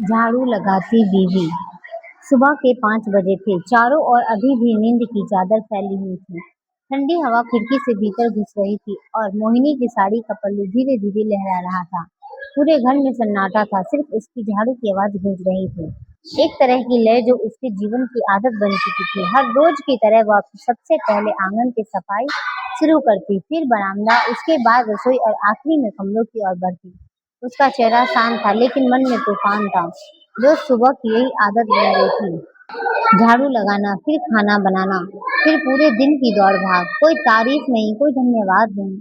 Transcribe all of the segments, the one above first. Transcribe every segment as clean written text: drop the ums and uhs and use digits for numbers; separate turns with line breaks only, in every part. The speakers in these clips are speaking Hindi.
झाड़ू लगाती बीवी। सुबह के 5 बजे थे। चारों ओर अभी भी नींद की चादर फैली हुई थी। ठंडी हवा खिड़की से भीतर घुस रही थी और मोहिनी की साड़ी का पल्लू धीरे धीरे लहरा रहा था। पूरे घर में सन्नाटा था, सिर्फ उसकी झाड़ू की आवाज गूंज रही थी। एक तरह की लय जो उसके जीवन की आदत बन चुकी थी। हर रोज की तरह वह सबसे पहले आंगन की सफाई शुरू करती, फिर बरामदा, उसके बाद रसोई और आखिरी में कमरों की ओर बढ़ती। उसका चेहरा शांत था, लेकिन मन में तूफान था। रोज सुबह की यही आदत बन गई थी, झाड़ू लगाना, फिर खाना बनाना, फिर पूरे दिन की दौड़ भाग। कोई तारीफ नहीं, कोई धन्यवाद नहीं,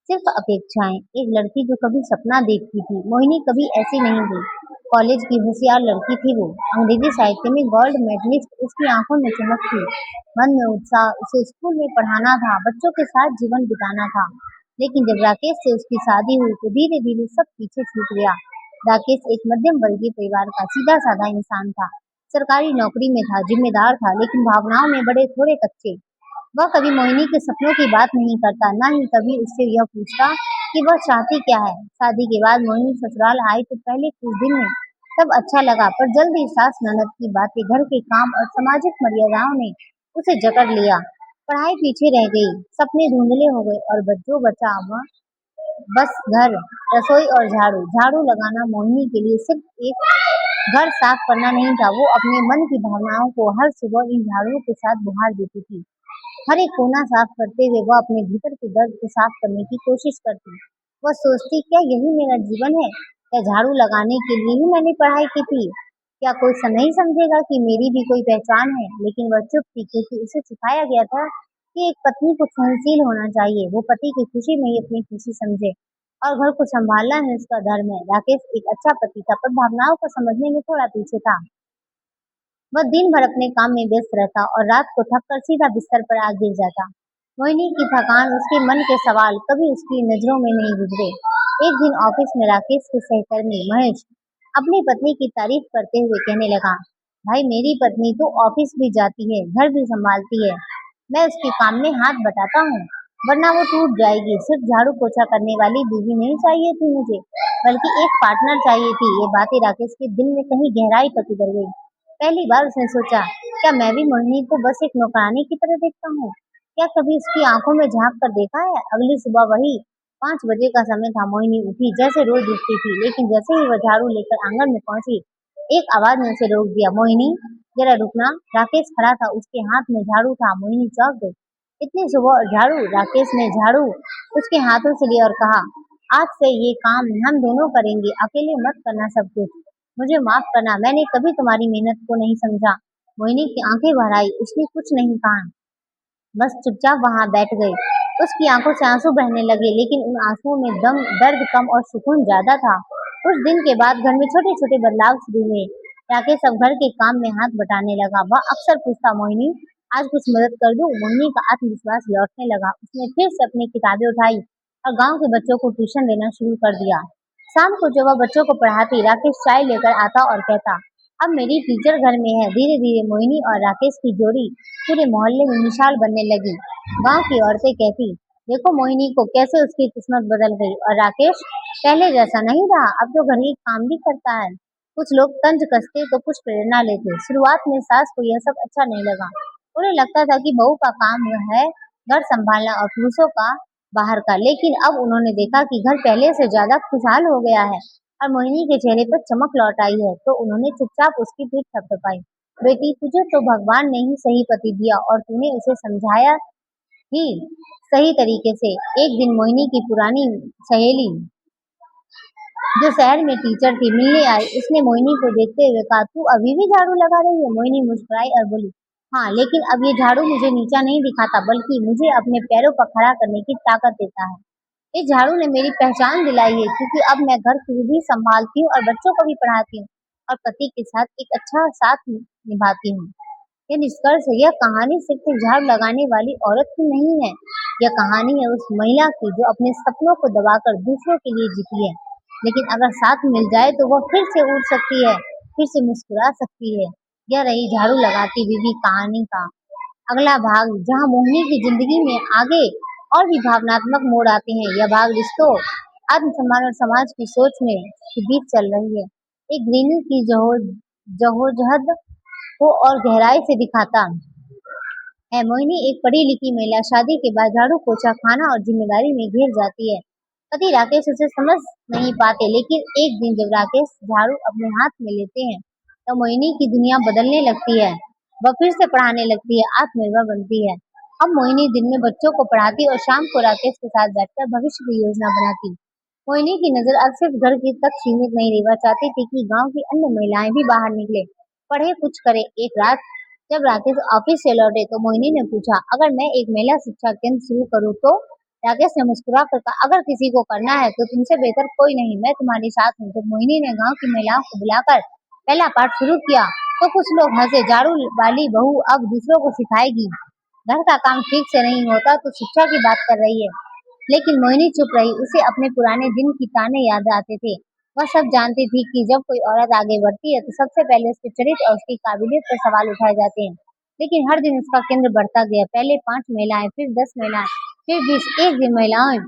सिर्फ अपेक्षाएं। एक लड़की जो कभी सपना देखती थी। मोहिनी कभी ऐसी नहीं थी। कॉलेज की होशियार लड़की थी वो, अंग्रेजी साहित्य में गोल्ड मेडलिस्ट। उसकी आंखों में चमक थी, मन में उत्साह। उसे स्कूल में पढ़ाना था, बच्चों के साथ जीवन बिताना था। लेकिन जब राकेश से उसकी शादी हुई तो धीरे धीरे सब पीछे छूट गया। राकेश एक मध्यम वर्गीय परिवार का सीधा साधा इंसान था। सरकारी नौकरी में था, जिम्मेदार था, लेकिन भावनाओं में बड़े थोड़े कच्चे। वह कभी मोहिनी के सपनों की बात नहीं करता, न ही कभी उससे यह पूछता कि वह चाहती क्या है। शादी के बाद मोहिनी ससुराल आई तो पहले कुछ दिन में सब अच्छा लगा, पर जल्द ही सास ननद की बातें, घर के काम और सामाजिक मर्यादाओं ने उसे जकड़ लिया। पढ़ाई पीछे रह गई, सपने धुंधले हो गए और जो बचा वह बस घर, रसोई और झाड़ू। झाड़ू लगाना मोहिनी के लिए सिर्फ एक घर साफ करना नहीं था, वो अपने मन की भावनाओं को हर सुबह इन झाड़ुओं के साथ बुहार देती थी। हर एक कोना साफ करते हुए वह अपने भीतर के दर्द को साफ करने की कोशिश करती। वह सोचती, क्या यही मेरा जीवन है? क्या झाड़ू लगाने के लिए ही मैंने पढ़ाई की थी? क्या कोई नहीं समझेगा कि मेरी भी कोई पहचान है? लेकिन वह चुप थी, क्योंकि उसे सिखाया गया था कि एक पत्नी को सहनशील होना चाहिए। वो पति की खुशी में ही अपनी खुशी समझे और घर को संभालना है उसका धर्म है। राकेश एक अच्छा पति था, पर भावनाओं को समझने में थोड़ा पीछे था। वह दिन भर अपने काम में व्यस्त रहता और रात को थक कर सीधा बिस्तर पर आ गिर जाता। मोहिनी की थकान, उसके मन के सवाल कभी उसकी नजरों में नहीं गुजरे। एक दिन ऑफिस में राकेश के सहकर्मी महेश अपनी पत्नी की तारीफ करते हुए कहने लगा, भाई मेरी पत्नी तो ऑफिस भी जाती है, घर भी संभालती है। मैं उसके काम में हाथ बटाता हूँ, वरना वो टूट जाएगी। सिर्फ झाड़ू पोछा करने वाली बीवी नहीं चाहिए थी मुझे, बल्कि एक पार्टनर चाहिए थी। ये बातें राकेश के दिल में कहीं गहराई तक उतर गई। पहली बार उसने सोचा, क्या मैं भी मोहिनी को बस एक नौकरानी की तरह देखता हूँ? क्या कभी उसकी आंखों में झांक कर देखा है? अगली सुबह वही 5 बजे का समय था। मोहिनी उठी जैसे रोज उठती थी, लेकिन जैसे ही वह झाड़ू लेकर आंगन में पहुंची, एक आवाज ने उसे रोक दिया, मोहिनी जरा रुकना। राकेश खड़ा था, उसके हाथ में झाड़ू था। मोहिनी चौंक गई, इतनी सुबह और झाड़ू? राकेश ने झाड़ू उसके हाथों से लिया और कहा, आज से ये काम हम दोनों करेंगे, अकेले मत करना सब कुछ। मुझे माफ करना, मैंने कभी तुम्हारी मेहनत को नहीं समझा। मोहिनी की आंखें भर आई, उसने कुछ नहीं कहा, बस चुपचाप वहां बैठ गई। उसकी आंखों से आंसू बहने लगे, लेकिन उन आंसुओं में दर्द कम और सुकून ज्यादा था। कुछ दिन के बाद घर में छोटे छोटे बदलाव शुरू हुए। राकेश अब घर के काम में हाथ बटाने लगा। वह अक्सर पूछता, मोहिनी आज कुछ मदद कर दूं? मोहिनी का आत्मविश्वास लौटने लगा। उसने फिर से अपनी किताबें उठाई और गांव के बच्चों को ट्यूशन देना शुरू कर दिया। शाम को जब वह बच्चों को पढ़ाती, राकेश चाय लेकर आता और कहता, अब मेरी टीचर घर में है। धीरे धीरे मोहिनी और राकेश की जोड़ी पूरे मोहल्ले में मिसाल बनने लगी। गांव की औरतें कहती, देखो मोहिनी को, कैसे उसकी किस्मत बदल गई। और राकेश पहले जैसा नहीं रहा, अब तो घर के काम भी करता है। कुछ लोग तंज कसते तो कुछ प्रेरणा लेते। शुरुआत में सास को यह सब अच्छा नहीं लगा। उन्हें लगता था कि बहू का काम है घर संभालना और पुरुषों का बाहर का। लेकिन अब उन्होंने देखा कि घर पहले से ज्यादा खुशहाल हो गया है और मोहिनी के चेहरे पर चमक लौट आई है, तो उन्होंने चुपचाप उसकी पीठ थपथपाई। बेटी, तुझे तो भगवान ने ही सही पति दिया और तूने उसे समझाया ही सही तरीके से। एक दिन मोहिनी की पुरानी सहेली, जो शहर में टीचर थी, मिलने आई। उसने मोहिनी को देखते हुए कहा, तू अभी भी झाड़ू लगा रही है? मोहिनी मुस्कुराई और बोली, हाँ, लेकिन अब ये झाड़ू मुझे नीचा नहीं दिखाता, बल्कि मुझे अपने पैरों पर खड़ा करने की ताकत देता है। इस झाड़ू ने मेरी पहचान दिलाई है, क्योंकि अब मैं घर को भी संभालती हूँ और बच्चों को भी पढ़ाती हूँ और पति के साथ एक अच्छा साथ निभाती हूँ। ये निष्कर्ष है, यह कहानी सिर्फ झाड़ू लगाने वाली औरत की नहीं है। यह कहानी है उस महिला की जो अपने सपनों को दबाकर दूसरों के लिए जीती है, लेकिन अगर साथ मिल जाए तो वह फिर से उड़ सकती है, फिर से मुस्कुरा सकती है। यह रही झाड़ू लगाती बीवी कहानी का अगला भाग, जहाँ मोहिनी की जिंदगी में आगे और भी भावनात्मक मोड़ आते हैं। यह भाग रिश्तों, आत्मसम्मान और समाज की सोच में के बीच चल रही है। एक गृहिणी की जद्दोजहद को और गहराई से दिखाता है। मोहिनी एक पढ़ी लिखी महिला शादी के बाद झाड़ू पोछा खाना और जिम्मेदारी में घिर जाती है। पति राकेश उसे समझ नहीं पाते, लेकिन एक दिन जब राकेश झाड़ू अपने हाथ में लेते हैं तो मोहिनी की दुनिया बदलने लगती है। वह फिर से पढ़ाने लगती है, आत्मनिर्भर बनती है। अब मोहिनी दिन में बच्चों को पढ़ाती और शाम को राकेश के साथ बैठकर भविष्य की योजना बनाती। मोहिनी की नजर अब सिर्फ घर की तक सीमित नहीं रही। वह चाहती थी कि गांव की अन्य महिलाएं भी बाहर निकले, पढ़े, कुछ करे। एक रात जब राकेश ऑफिस से लौटे तो मोहिनी ने पूछा, अगर मैं एक महिला शिक्षा केंद्र शुरू करूँ तो? राकेश ने मुस्कुरा कर कहा, अगर किसी को करना है तो तुमसे बेहतर कोई नहीं, मैं तुम्हारे साथ हूँ। जब मोहिनी ने गांव की महिलाओं को बुलाकर पहला पाठ शुरू किया तो कुछ लोग हंसे। झाड़ू वाली बहू अब दूसरों को सिखाएगी, घर का काम ठीक से नहीं होता तो शिक्षा की बात कर रही है। लेकिन मोहिनी चुप रही। उसे अपने पुराने दिन की ताने याद आते थे। वह सब जानती थी कि जब कोई औरत आगे बढ़ती है तो सबसे पहले उसके चरित्र और उसकी काबिलियत पर सवाल उठाए जाते हैं। लेकिन हर दिन उसका केंद्र बढ़ता गया। पहले 5 महिलाएं, फिर 10 महिलाएं, फिर 20। एक दिन महिलाएं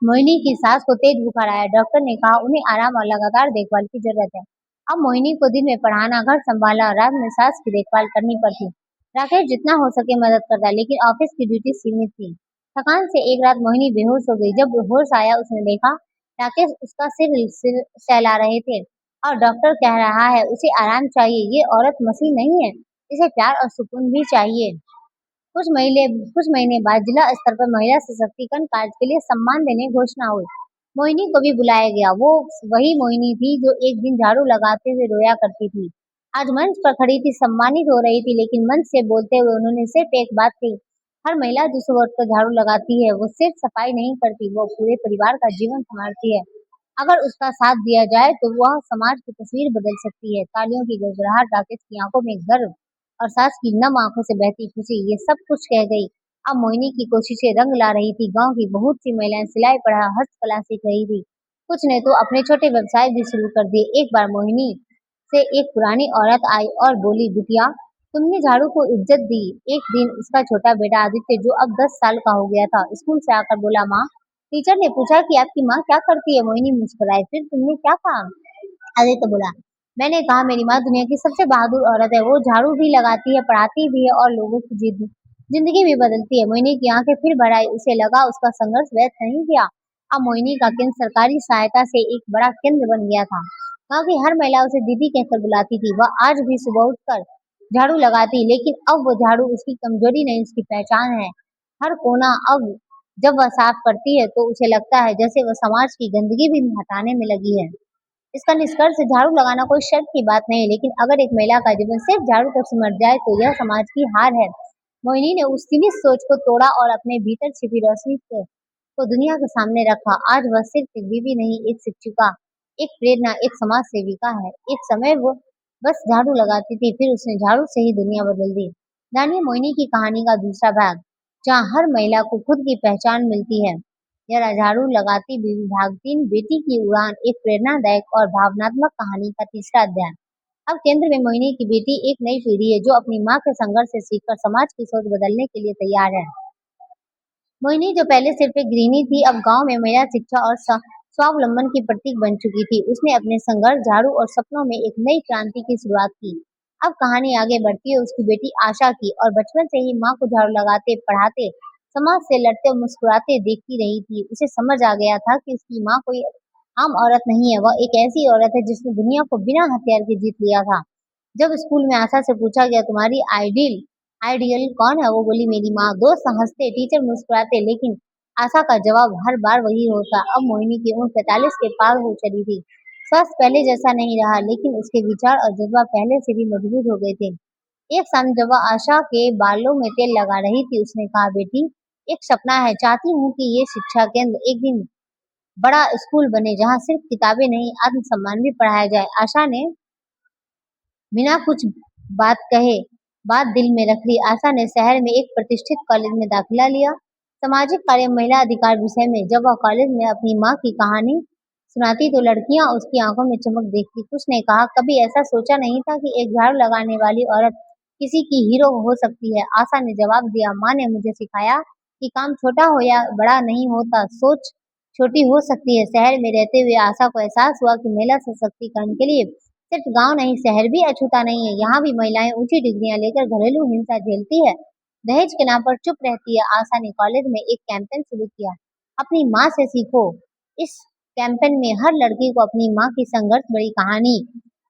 मोहिनी की सास को तेज बुखार आया। डॉक्टर ने कहा उन्हें आराम और लगातार देखभाल की जरूरत है। अब मोहिनी को दिन में पढ़ाना, घर संभालना और रात में सास की देखभाल करनी पड़ती। राकेश जितना हो सके मदद करता, लेकिन ऑफिस की ड्यूटी सीमित थी। थकान से एक रात मोहिनी बेहोश हो गई। जब होश आया उसने देखा राकेश उसका सिर सहला रहे थे और डॉक्टर कह रहा है उसे आराम चाहिए। ये औरत मशीन नहीं है, इसे प्यार और सुकून भी चाहिए। कुछ महीने बाद जिला स्तर पर महिला सशक्तिकरण कार्य के लिए सम्मान देने घोषणा हुई। मोहिनी को भी बुलाया गया। वो वही मोहिनी थी जो एक दिन झाड़ू लगाते हुए रोया करती थी। आज मंच पर खड़ी थी, सम्मानित हो रही थी, लेकिन मंच से बोलते हुए उन्होंने सिर्फ एक बात कही, हर महिला जो सुबह उठकर झाड़ू लगाती है वो सिर्फ सफाई नहीं करती, वो पूरे परिवार का जीवन संवारती है। अगर उसका साथ दिया जाए तो वह समाज की तस्वीर बदल सकती है। तालियों की गड़गड़ाहट, राकेश की आंखों में गर्व और सास की नम आंखों से बहती खुशी, ये सब कुछ कह गई। अब मोहिनी की कोशिशें रंग ला रही थी। गांव की बहुत सी महिलाएं सिलाई, पढ़ाई, हस्तकला सीख रही थी। कुछ ने तो अपने छोटे व्यवसाय भी शुरू कर दिए। एक बार मोहिनी से एक पुरानी औरत आई और बोली, बिटिया तुमने झाड़ू को इज्जत दी। एक दिन उसका छोटा बेटा आदित्य, जो अब 10 साल का हो गया था, स्कूल से आकर बोला, माँ टीचर ने पूछा कि आपकी माँ क्या करती है। मोहिनी मुस्कुराई। फिर तुमने क्या कहा? आदित्य बोला, मैंने कहा मेरी माँ दुनिया की सबसे बहादुर औरत है। वो झाड़ू भी लगाती है, पढ़ाती भी है और लोगों की जिंदगी भी बदलती है। मोहिनी की आंखें फिर भर आई। उसे लगा उसका संघर्ष व्यर्थ नहीं गया। अब मोहिनी का केंद्र सरकारी सहायता से एक बड़ा केंद्र बन गया था। गाँव की हर महिला उसे दीदी कहकर बुलाती थी। वह आज भी सुबह उठकर झाड़ू लगाती, लेकिन अब वो झाड़ू उसकी कमजोरी नहीं, उसकी पहचान है। हर कोना अब जब वह साफ करती है तो उसे लगता है जैसे वह समाज की गंदगी भी हटाने में लगी है। इसका निष्कर्ष, झाड़ू लगाना कोई शर्त की बात नहीं, लेकिन अगर एक महिला का जीवन सिर्फ झाड़ू तक सिमट जाए तो यह समाज की हार है। मोहिनी ने उस सीमित सोच को तोड़ा और अपने भीतर छिपी रोशनी को दुनिया के सामने रखा। आज वह सिर्फ एक बीवी नहीं, एक शिक्षिका, एक प्रेरणा, एक समाज सेविका है। एक समय वो बस झाड़ू लगाती थी, फिर उसने झाड़ू से ही दुनिया बदल दी। जानिए मोहिनी की कहानी का दूसरा भाग, जहाँ हर महिला को खुद की पहचान मिलती है। जरा झाड़ू लगाती बीवी भाग 3, बेटी की उड़ान, एक प्रेरणादायक और भावनात्मक कहानी का तीसरा अध्याय। अब केंद्र में मोहिनी की बेटी एक नई पीढ़ी है जो अपनी माँ के संघर्ष से सीखकर समाज की सोच बदलने के लिए तैयार है। मोहिनी जो पहले सिर्फ एक गृहिणी थी, अब गांव में महिला शिक्षा और स्वावलंबन की प्रतीक बन चुकी थी। उसने अपने संघर्ष, झाड़ू और सपनों में एक नई क्रांति की शुरुआत की। अब कहानी आगे बढ़ती है उसकी बेटी आशा की, और बचपन से ही माँ को झाड़ू लगाते, पढ़ाते, समाज से लड़ते और मुस्कुराते देखती रही थी। उसे समझ आ गया था कि उसकी माँ कोई आम औरत नहीं है, वह एक ऐसी औरत है जिसने दुनिया को बिना हथियार के जीत लिया था। जब स्कूल में आशा से पूछा गया, तुम्हारी आइडियल कौन है, वो बोली, मेरी माँ। दोस्त हंसते, टीचर मुस्कुराते, लेकिन आशा का जवाब हर बार वही होता। अब मोहिनी की उम्र 45 के पार हो चली थी। स्वास्थ्य पहले जैसा नहीं रहा, लेकिन उसके विचार और जज्बा पहले से भी मजबूत हो गए थे। एक शाम जब वह आशा के बालों में तेल लगा रही थी, उसने कहा, बेटी एक सपना है, चाहती हूँ कि ये शिक्षा केंद्र एक दिन बड़ा स्कूल बने, जहाँ सिर्फ किताबें नहीं, आत्मसम्मान भी पढ़ाया जाए। आशा ने बिना कुछ बात कहे बात दिल में रख ली। आशा ने शहर में एक प्रतिष्ठित कॉलेज में दाखिला लिया, सामाजिक कार्य, महिला अधिकार विषय में। जब वह कॉलेज में अपनी माँ की कहानी सुनाती तो लड़कियां उसकी आंखों में चमक देखती। कुछ ने कहा, कभी ऐसा सोचा नहीं था कि एक झाड़ू लगाने वाली औरत किसी की हीरो हो सकती है। आशा ने जवाब दिया, माँ ने मुझे सिखाया कि काम छोटा हो या बड़ा नहीं होता, सोच छोटी हो सकती है। शहर में रहते हुए आशा को एहसास हुआ कि महिला सशक्तिकरण के लिए सिर्फ गांव नहीं, शहर भी अछूता नहीं है। यहाँ भी महिलाएं ऊंची डिग्रियां लेकर घरेलू हिंसा झेलती है, दहेज के नाम पर चुप रहती है। आशा ने कॉलेज में एक कैंपेन शुरू किया, अपनी माँ से सीखो। इस कैंपेन में हर लड़की को अपनी माँ की संघर्ष भरी कहानी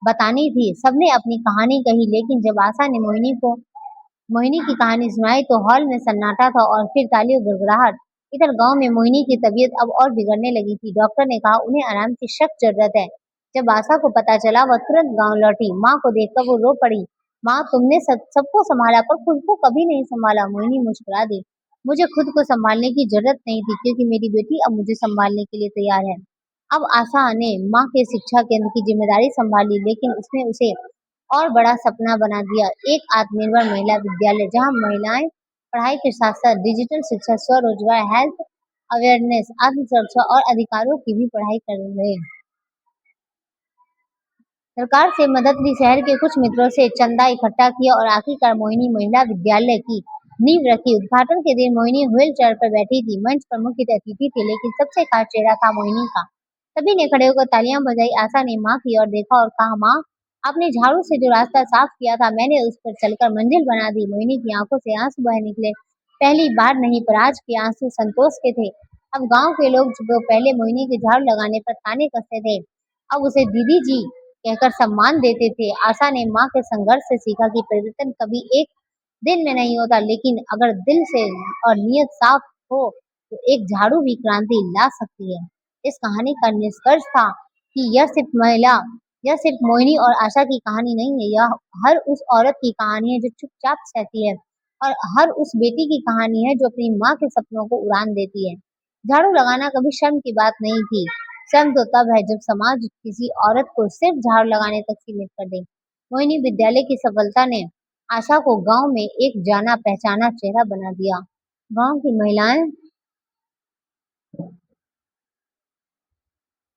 बतानी थी। सबने अपनी कहानी कही, लेकिन जब आशा ने मोहिनी की कहानी सुनाई तो हॉल में सन्नाटा था और फिर तालियों गड़गड़ाहट। इधर गांव में मोहिनी की तबीयत अब और बिगड़ने लगी थी। डॉक्टर ने कहा उन्हें आराम की सख्त जरूरत है। जब आशा को पता चला वह तुरंत गांव लौटी। माँ को देखकर वो रो पड़ी। माँ, तुमने सबको संभाला पर खुद को कभी नहीं संभाला। मोहिनी मुस्कुरा दी। मुझे खुद को संभालने की जरूरत नहीं थी, क्योंकि मेरी बेटी अब मुझे संभालने के लिए तैयार है। अब आशा ने माँ के शिक्षा केंद्र की जिम्मेदारी संभाली, लेकिन उसने उसे और बड़ा सपना बना दिया, एक आत्मनिर्भर महिला विद्यालय, जहाँ महिलाएं पढ़ाई के साथ साथ डिजिटल शिक्षा, स्वरोजगार, हेल्थ अवेयरनेस, आत्म सुरक्षा और अधिकारों की भी पढ़ाई कर रहे। सरकार से मदद ली, शहर के कुछ मित्रों से चंदा इकट्ठा किया और आखिरकार मोहिनी महिला विद्यालय की नींव रखी। उद्घाटन के दिन मोहिनी व्हील चेयर पर बैठी थी। मंच पर मुख्य अतिथि थे, लेकिन सबसे खास चेहरा था मोहिनी का। सभी ने खड़े होकर तालियां बजाई। आशा ने माँ की ओर देखा और कहा, माँ, आपने झाड़ू से जो रास्ता साफ किया था, मैंने उस पर चलकर मंजिल बना दी। मोहिनी की आंखों से आंसू बह निकले। पहली बार नहीं, पर आज के आंसू संतोष के थे। अब गांव के लोग जो पहले मोहिनी के झाड़ू लगाने पर ताने कसते थे, अब उसे दीदी जी कहकर सम्मान देते थे। आशा ने माँ के संघर्ष से सीखा कि परिवर्तन कभी एक दिन में नहीं होता, लेकिन अगर दिल से और नियत साफ हो तो एक झाड़ू भी क्रांति ला सकती है। इस कहानी का निष्कर्ष था कि यह सिर्फ मोहिनी और आशा की कहानी नहीं है, यह हर उस औरत की कहानी है जो चुपचाप सहती है, और हर उस बेटी की कहानी है जो अपनी माँ के सपनों को उड़ान देती है। झाड़ू लगाना कभी शर्म की बात नहीं थी। शर्म तो तब है जब समाज किसी औरत को सिर्फ झाड़ू लगाने तक सीमित कर दे। मोहिनी विद्यालय की सफलता ने आशा को गांव में एक जाना पहचाना चेहरा बना दिया। गांव की महिलाएं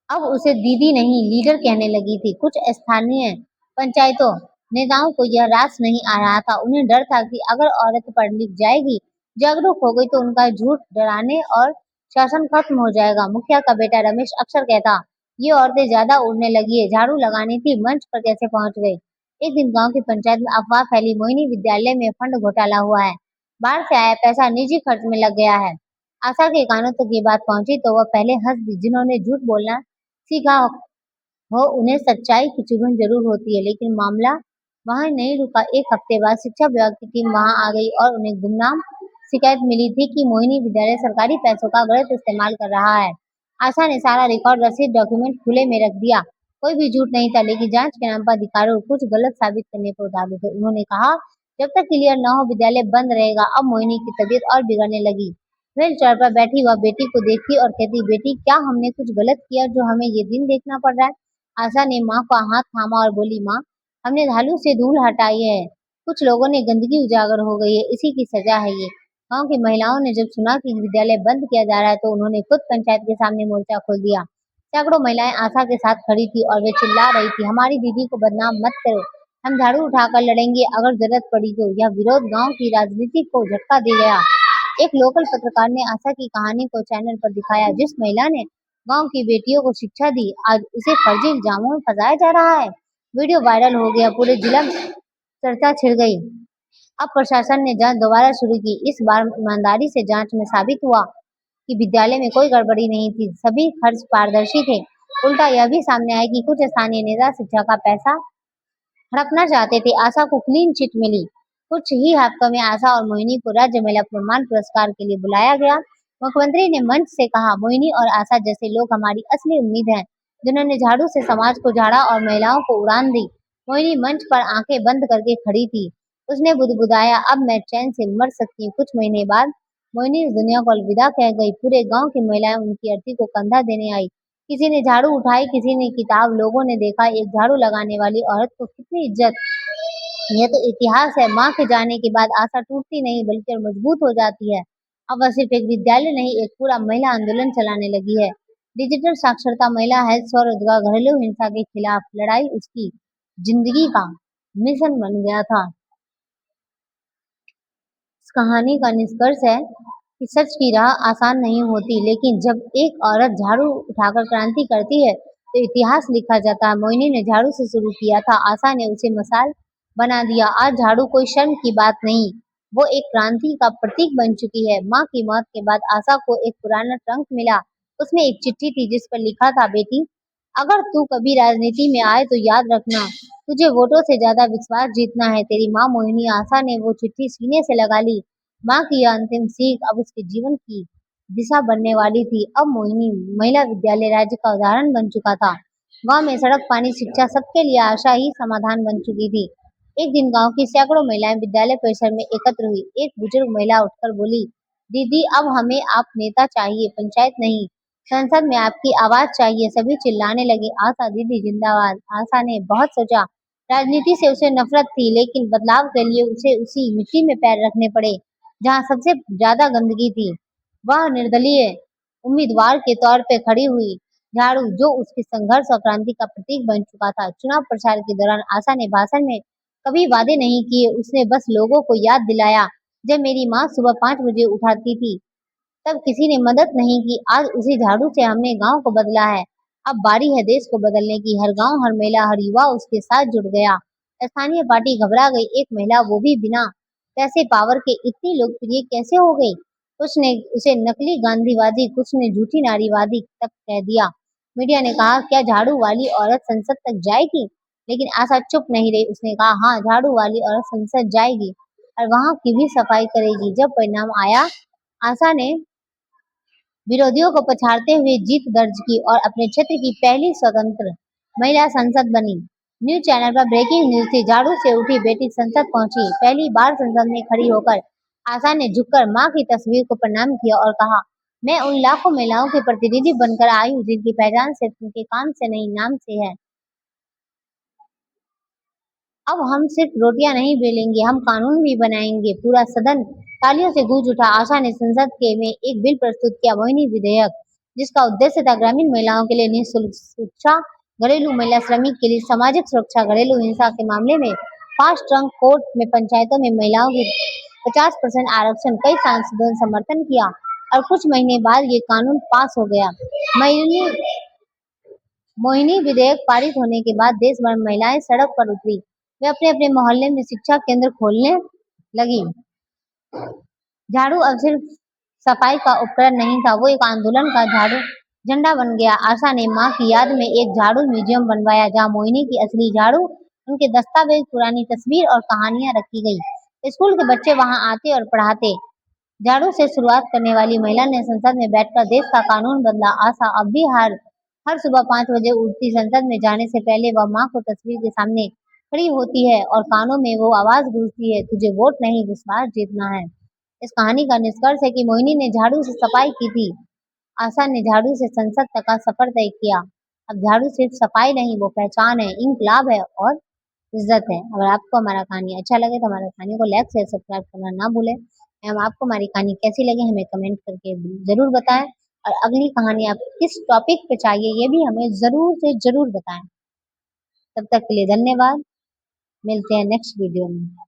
अब उसे दीदी नहीं, लीडर कहने लगी थी। कुछ स्थानीय पंचायतों नेताओं को यह रास नहीं आ रहा था। उन्हें डर था कि अगर औरत पढ़ लिख जाएगी, जागरूक हो गई, तो उनका झूठ, डराने और शासन खत्म हो जाएगा। मुखिया का बेटा रमेश अक्सर कहता, ये औरतें ज्यादा उड़ने लगी है, झाड़ू लगानी थी, मंच पर कैसे पहुंच गई। एक दिन गांव की पंचायत में अफवाह फैली, मोहिनी विद्यालय में फंड घोटाला हुआ है, बाहर से आया पैसा निजी खर्च में लग गया है। आशा के कानों तक ये बात पहुंची तो वह पहले हंस दी। जिन्होंने झूठ बोलना सीखा हो उन्हें सच्चाई की चुभन जरूर होती है, लेकिन मामला वहां नहीं रुका। एक हफ्ते बाद शिक्षा विभाग की टीम वहां आ गई और उन्हें गुमनाम शिकायत मिली थी कि मोहिनी विद्यालय सरकारी पैसों का गलत इस्तेमाल कर रहा है। आशा ने सारा रिकॉर्ड, रसीद, डॉक्यूमेंट खुले में रख दिया। कोई भी झूठ नहीं था, लेकिन जांच के नाम पर अधिकारियों को कुछ गलत साबित करने पर उतारू थे। उन्होंने कहा, जब तक क्लियर न हो विद्यालय बंद रहेगा। अब मोहिनी की तबीयत और बिगड़ने लगी। व्हील चेयर पर बैठी वह बेटी को देखती और कहती, बेटी, क्या हमने कुछ गलत किया जो हमें ये दिन देखना पड़ रहा है। आशा ने माँ का हाथ थामा और बोली, माँ, हमने धालू से धूल हटाई है, कुछ लोगों ने गंदगी उजागर हो गई है, इसी की सजा है ये। गांव की महिलाओं ने जब सुना कि विद्यालय बंद किया जा रहा है तो उन्होंने खुद पंचायत के सामने मोर्चा खोल दिया। सैकड़ों महिलाएं आशा के साथ खड़ी थी और वे चिल्ला रही थी, हमारी दीदी को बदनाम मत करो, हम झाड़ू उठाकर लड़ेंगे अगर जरूरत पड़ी तो। यह विरोध गांव की राजनीति को झटका दे गया। एक लोकल पत्रकार ने आशा की कहानी को चैनल पर दिखाया। जिस महिला ने गांव की बेटियों को शिक्षा दी, आज उसे फर्जी इल्जामों में फंसाया जा रहा है। वीडियो वायरल हो गया, पूरे जिला में चर्चा छिड़ गई। अब प्रशासन ने जांच दोबारा शुरू की। इस बार ईमानदारी से जांच में साबित हुआ कि विद्यालय में कोई गड़बड़ी नहीं थी, सभी खर्च पारदर्शी थे। उल्टा यह भी सामने आया कि कुछ स्थानीय नेता शिक्षा का पैसा हड़पना चाहते थे। आशा को क्लीन चिट मिली। कुछ ही हफ्तों में आशा और मोहिनी को राज्य महिला प्रमाण पुरस्कार के लिए बुलाया गया। मुख्यमंत्री ने मंच से कहा, मोहिनी और आशा जैसे लोग हमारी असली उम्मीद हैं, जिन्होंने झाड़ू से समाज को झाड़ा और महिलाओं को उड़ान दी। मोहिनी मंच पर आंखें बंद करके खड़ी थी। उसने बुदबुदाया, अब मैं चैन से मर सकती हूँ। कुछ महीने बाद मोहिनी इस दुनिया को अलविदा कह गई। पूरे गांव की महिलाएं उनकी अर्थी को कंधा देने आई। किसी ने झाड़ू उठाई, किसी ने किताब। लोगों ने देखा एक झाड़ू लगाने वाली औरत को कितनी इज्जत। यह तो इतिहास है। माँ के जाने के बाद आशा टूटती नहीं बल्कि और मजबूत हो जाती है। अब वह सिर्फ एक विद्यालय नहीं, एक पूरा महिला आंदोलन चलाने लगी है। डिजिटल साक्षरता, महिला हेल्थ, स्वरोजगार, घरेलू हिंसा के खिलाफ लड़ाई उसकी जिंदगी का मिशन बन गया था। इस कहानी का निष्कर्ष है कि सच की राह आसान नहीं होती, लेकिन जब एक औरत झाड़ू उठाकर क्रांति करती है तो इतिहास लिखा जाता। मोहिनी ने झाड़ू से शुरू किया था, आशा ने उसे मसाल बना दिया। आज झाड़ू कोई शर्म की बात नहीं, वो एक क्रांति का प्रतीक बन चुकी है। माँ की मौत के बाद आशा को एक पुराना ट्रंक मिला। उसमें एक चिट्ठी थी जिस पर लिखा था, बेटी अगर तू कभी राजनीति में आए तो याद रखना, तुझे वोटों से ज्यादा विश्वास जीतना है, तेरी माँ मोहिनी। आशा ने वो चिट्ठी सीने से लगा ली। माँ की यह अंतिम सीख अब उसके जीवन की दिशा बनने वाली थी। अब मोहिनी महिला विद्यालय राज्य का उदाहरण बन चुका था। गांव में सड़क, पानी, शिक्षा सबके लिए आशा ही समाधान बन चुकी थी। एक दिन गांव की सैकड़ों महिलाएं विद्यालय परिसर में एकत्र हुई। एक बुजुर्ग महिला उठकर बोली, दीदी अब हमें आप नेता चाहिए, पंचायत नहीं। संसद में आपकी आवाज चाहिए। सभी चिल्लाने लगे, आशा दीदी जिंदाबाद। आशा ने बहुत सोचा। राजनीति से उसे नफरत थी, लेकिन बदलाव के लिए उसे उसी मिट्टी में पैर रखने पड़े जहाँ सबसे ज्यादा गंदगी थी। वह निर्दलीय उम्मीदवार के तौर पे खड़ी हुई। झाड़ू जो उसके संघर्ष और क्रांति का प्रतीक बन चुका था। चुनाव प्रचार के दौरान आशा ने भाषण में कभी वादे नहीं किए, उसने बस लोगों को याद दिलाया, जब मेरी माँ सुबह 5 बजे उठाती थी तब किसी ने मदद नहीं की। आज उसी झाड़ू से हमने गांव को बदला है। अब बारी है देश को बदलने की। हर गांव, हर महिला, हर युवा उसके साथ जुड़ गया। स्थानीय पार्टी घबरा गई। एक महिला, वो भी बिना पैसे पावर के, इतनी लोकप्रिय कैसे हो गई? कुछ ने उसे नकली गांधीवादी, कुछ ने झूठी नारीवादी तक कह दिया। मीडिया ने कहा, क्या झाड़ू वाली औरत संसद तक जाएगी? लेकिन आशा चुप नहीं रही। उसने कहा, हाँ, झाड़ू वाली औरत संसद जाएगी और वहां की भी सफाई करेगी। जब परिणाम आया, आशा ने विरोधियों को पछाड़ते हुए जीत दर्ज की और अपने क्षेत्र की पहली स्वतंत्र महिला सांसद बनी। न्यूज चैनल पर ब्रेकिंग न्यूज थी, झाड़ू से उठी बेटी संसद पहुंची। पहली बार संसद में खड़ी होकर आशा ने झुककर मां की तस्वीर को प्रणाम किया और कहा, मैं उन लाखों महिलाओं की प्रतिनिधि बनकर आई हूँ जिनकी पहचान सिर्फ उनके काम से नहीं, नाम से है। अब हम सिर्फ रोटियां नहीं बेलेंगे, हम कानून भी बनाएंगे। पूरा सदन तालियों से गूंज उठा। आशा ने संसद के में एक बिल प्रस्तुत किया, मोहिनी विधेयक, जिसका उद्देश्य था ग्रामीण महिलाओं के लिए निःशुल्क शिक्षा, घरेलू महिला श्रमिक के लिए सामाजिक सुरक्षा, घरेलू हिंसा के मामले में फास्ट ट्रैक कोर्ट में पंचायतों में महिलाओं की 50% आरक्षण। कई सांसदों ने समर्थन किया और कुछ महीने बाद ये कानून पास हो गया। मोहिनी मोहिनी विधेयक पारित होने के बाद देश भर में महिलाएं सड़क पर उतरी। वे अपने अपने मोहल्ले में शिक्षा केंद्र खोलने लगी। झाड़ू अब सिर्फ सफाई का उपकरण नहीं था, वो एक आंदोलन का झाड़ू झंडा बन गया। आशा ने माँ की याद में एक झाड़ू म्यूजियम बनवाया, जहाँ मोहिनी की असली झाड़ू, उनके दस्तावेज, पुरानी तस्वीर और कहानियां रखी गई। स्कूल के बच्चे वहां आते और पढ़ाते। झाड़ू से शुरुआत करने वाली महिला ने संसद में बैठकर देश का कानून बदला। आशा अब भी हर हर सुबह 5 बजे उठती। संसद में जाने से पहले वह माँ को तस्वीर के सामने खड़ी होती है और कानों में वो आवाज गूंजती है, तुझे वोट नहीं, विश्वास जीतना है। इस कहानी का निष्कर्ष है कि मोहिनी ने झाड़ू से सफाई की थी, आशा ने झाड़ू से संसद तक का सफर तय किया। अब झाड़ू सिर्फ सफाई नहीं, वो पहचान है, इंकलाब है और इज्जत है। अगर आपको हमारा कहानी अच्छा लगे तो हमारा कहानी को लाइक शेयर सब्सक्राइब करना ना भूलें। एवं आपको हमारी कहानी कैसी लगी हमें कमेंट करके जरूर बताएं और अगली कहानी आप किस टॉपिक पे चाहिए ये भी हमें जरूर से जरूर बताएं। तब तक के लिए धन्यवाद। मिलते हैं नेक्स्ट वीडियो में।